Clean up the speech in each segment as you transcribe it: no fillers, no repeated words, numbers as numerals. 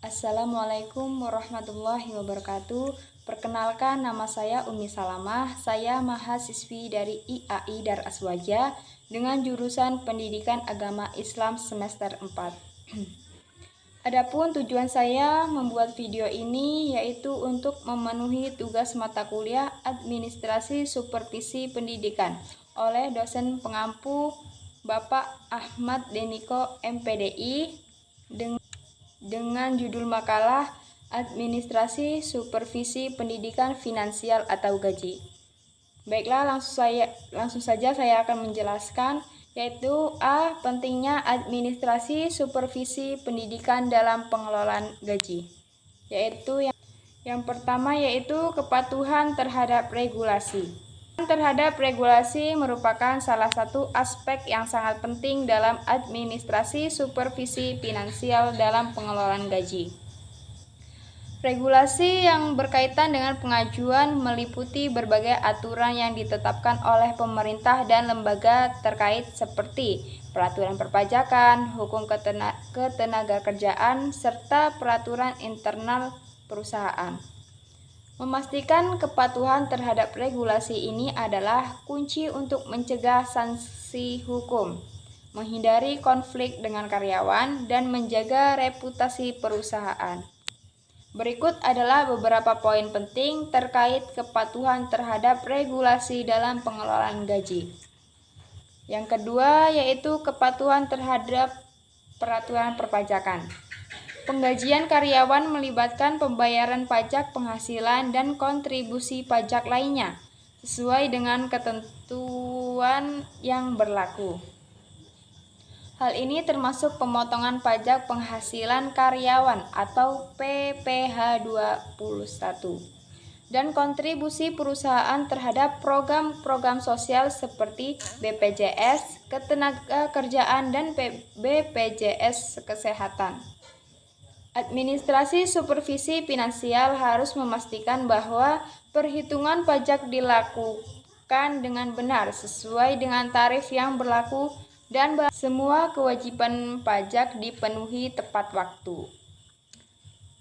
Assalamualaikum warahmatullahi wabarakatuh. Perkenalkan, nama saya Umi Salamah. Saya mahasiswi dari IAI Dar Aswaja dengan jurusan Pendidikan Agama Islam semester 4. Adapun tujuan saya membuat video ini yaitu untuk memenuhi tugas mata kuliah Administrasi Supervisi Pendidikan oleh dosen pengampu Bapak Ahmad Deniko MPDI dengan judul makalah Administrasi Supervisi Pendidikan Finansial atau Gaji. Baiklah, langsung saja saya akan menjelaskan, yaitu A. Pentingnya administrasi supervisi pendidikan dalam pengelolaan gaji. Yaitu yang pertama yaitu kepatuhan terhadap regulasi. Terhadap regulasi merupakan salah satu aspek yang sangat penting dalam administrasi supervisi finansial dalam pengelolaan gaji. Regulasi yang berkaitan dengan pengajuan meliputi berbagai aturan yang ditetapkan oleh pemerintah dan lembaga terkait seperti peraturan perpajakan, hukum ketenagakerjaan, serta peraturan internal perusahaan. Memastikan kepatuhan terhadap regulasi ini adalah kunci untuk mencegah sanksi hukum, menghindari konflik dengan karyawan, dan menjaga reputasi perusahaan. Berikut adalah beberapa poin penting terkait kepatuhan terhadap regulasi dalam pengelolaan gaji. Yang kedua yaitu kepatuhan terhadap peraturan perpajakan. Penggajian karyawan melibatkan pembayaran pajak penghasilan dan kontribusi pajak lainnya sesuai dengan ketentuan yang berlaku. Hal ini termasuk pemotongan pajak penghasilan karyawan atau PPh 21 dan kontribusi perusahaan terhadap program-program sosial seperti BPJS Ketenagakerjaan dan BPJS Kesehatan. Administrasi supervisi finansial harus memastikan bahwa perhitungan pajak dilakukan dengan benar sesuai dengan tarif yang berlaku dan semua kewajiban pajak dipenuhi tepat waktu.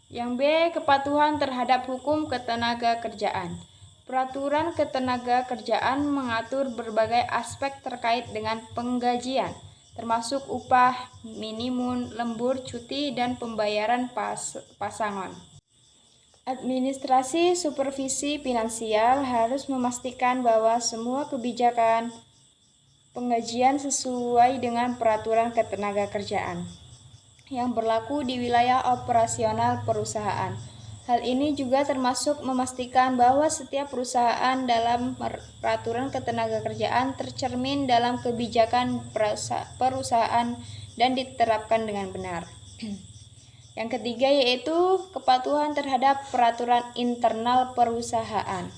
Yang B. Kepatuhan terhadap hukum ketenagakerjaan. Peraturan ketenagakerjaan mengatur berbagai aspek terkait dengan penggajian, termasuk upah minimum, lembur, cuti, dan pembayaran pasangan. Administrasi supervisi finansial harus memastikan bahwa semua kebijakan penggajian sesuai dengan peraturan ketenagakerjaan yang berlaku di wilayah operasional perusahaan. Hal ini juga termasuk memastikan bahwa setiap perusahaan dalam peraturan ketenagakerjaan tercermin dalam kebijakan perusahaan dan diterapkan dengan benar. Yang ketiga yaitu kepatuhan terhadap peraturan internal perusahaan.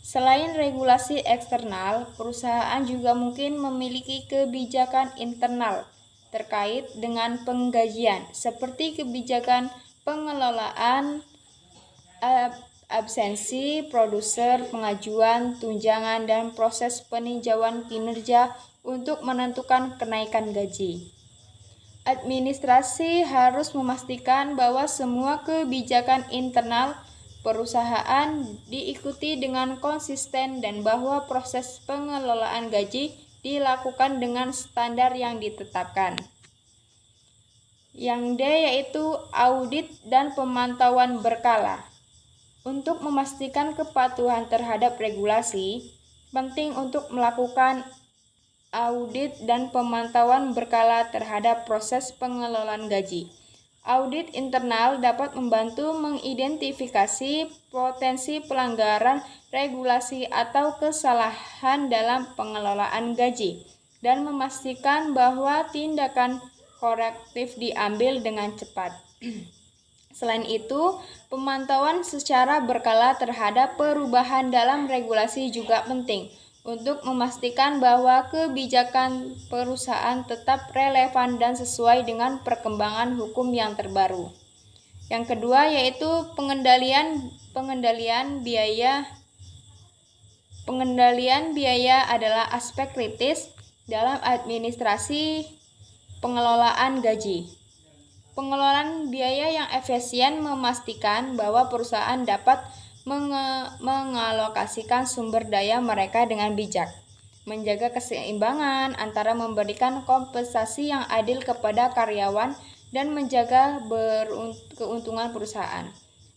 Selain regulasi eksternal, perusahaan juga mungkin memiliki kebijakan internal terkait dengan penggajian, seperti kebijakan pengelolaan absensi produser, pengajuan tunjangan, dan proses peninjauan kinerja untuk menentukan kenaikan gaji. Administrasi harus memastikan bahwa semua kebijakan internal perusahaan diikuti dengan konsisten dan bahwa proses pengelolaan gaji dilakukan dengan standar yang ditetapkan. Yang D yaitu audit dan pemantauan berkala. Untuk memastikan kepatuhan terhadap regulasi, penting untuk melakukan audit dan pemantauan berkala terhadap proses pengelolaan gaji. Audit internal dapat membantu mengidentifikasi potensi pelanggaran regulasi atau kesalahan dalam pengelolaan gaji dan memastikan bahwa tindakan korektif diambil dengan cepat. Selain itu, pemantauan secara berkala terhadap perubahan dalam regulasi juga penting untuk memastikan bahwa kebijakan perusahaan tetap relevan dan sesuai dengan perkembangan hukum yang terbaru. Yang kedua yaitu pengendalian biaya. Pengendalian biaya adalah aspek kritis dalam administrasi pengelolaan gaji. Pengelolaan biaya yang efisien memastikan bahwa perusahaan dapat mengalokasikan sumber daya mereka dengan bijak, menjaga keseimbangan antara memberikan kompensasi yang adil kepada karyawan dan menjaga keuntungan perusahaan.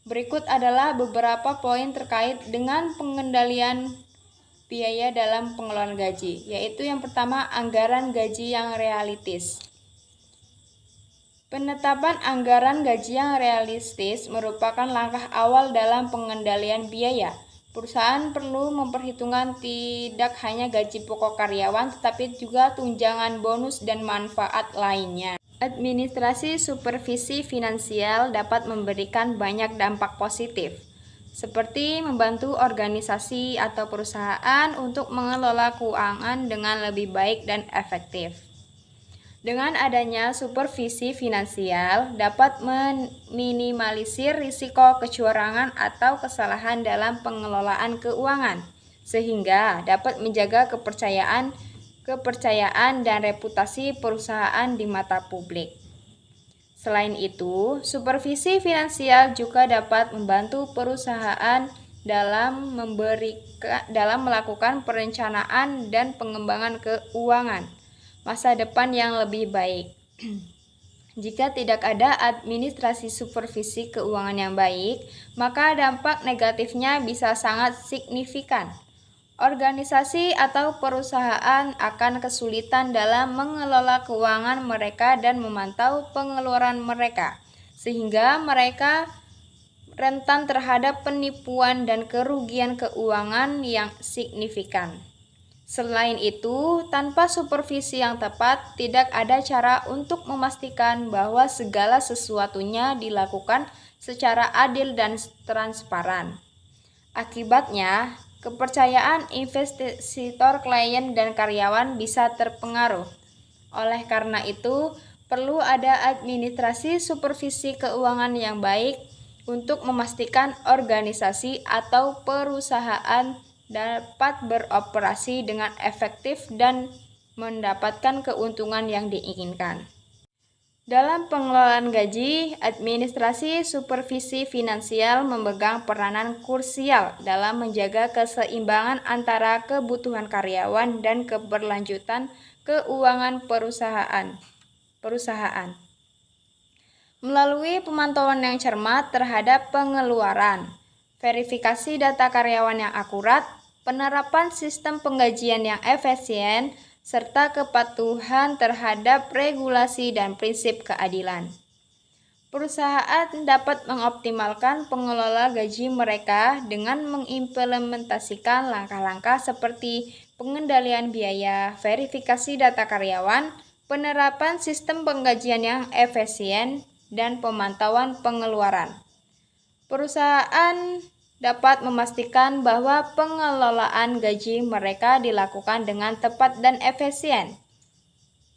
Berikut adalah beberapa poin terkait dengan pengendalian biaya dalam pengelolaan gaji, yaitu yang pertama, anggaran gaji yang realistis. Penetapan anggaran gaji yang realistis merupakan langkah awal dalam pengendalian biaya. Perusahaan perlu memperhitungkan tidak hanya gaji pokok karyawan, tetapi juga tunjangan bonus dan manfaat lainnya. Administrasi supervisi finansial dapat memberikan banyak dampak positif, seperti membantu organisasi atau perusahaan untuk mengelola keuangan dengan lebih baik dan efektif. Dengan adanya supervisi finansial, dapat meminimalisir risiko kecurangan atau kesalahan dalam pengelolaan keuangan, sehingga dapat menjaga kepercayaan dan reputasi perusahaan di mata publik. Selain itu, supervisi finansial juga dapat membantu perusahaan dalam melakukan perencanaan dan pengembangan keuangan masa depan yang lebih baik. Jika tidak ada administrasi supervisi keuangan yang baik, maka dampak negatifnya bisa sangat signifikan. Organisasi atau perusahaan akan kesulitan dalam mengelola keuangan mereka dan memantau pengeluaran mereka, sehingga mereka rentan terhadap penipuan dan kerugian keuangan yang signifikan. Selain itu, tanpa supervisi yang tepat, tidak ada cara untuk memastikan bahwa segala sesuatunya dilakukan secara adil dan transparan. Akibatnya, kepercayaan investitor, klien, dan karyawan bisa terpengaruh. Oleh karena itu, perlu ada administrasi supervisi keuangan yang baik untuk memastikan organisasi atau perusahaan dapat beroperasi dengan efektif dan mendapatkan keuntungan yang diinginkan. Dalam pengelolaan gaji, administrasi supervisi finansial memegang peranan krusial dalam menjaga keseimbangan antara kebutuhan karyawan dan keberlanjutan keuangan perusahaan. Melalui pemantauan yang cermat terhadap pengeluaran, verifikasi data karyawan yang akurat, penerapan sistem penggajian yang efisien, serta kepatuhan terhadap regulasi dan prinsip keadilan, perusahaan dapat mengoptimalkan pengelola gaji mereka dengan mengimplementasikan langkah-langkah seperti pengendalian biaya, verifikasi data karyawan, penerapan sistem penggajian yang efisien, dan pemantauan pengeluaran. Perusahaan dapat memastikan bahwa pengelolaan gaji mereka dilakukan dengan tepat dan efisien.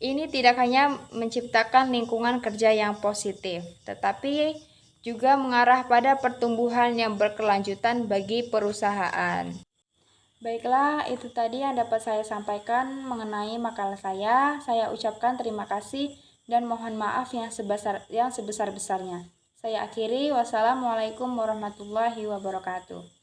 Ini tidak hanya menciptakan lingkungan kerja yang positif, tetapi juga mengarah pada pertumbuhan yang berkelanjutan bagi perusahaan. Baiklah, itu tadi yang dapat saya sampaikan mengenai makalah saya. Saya ucapkan terima kasih dan mohon maaf yang sebesar-besarnya. Saya akhiri, wassalamualaikum warahmatullahi wabarakatuh.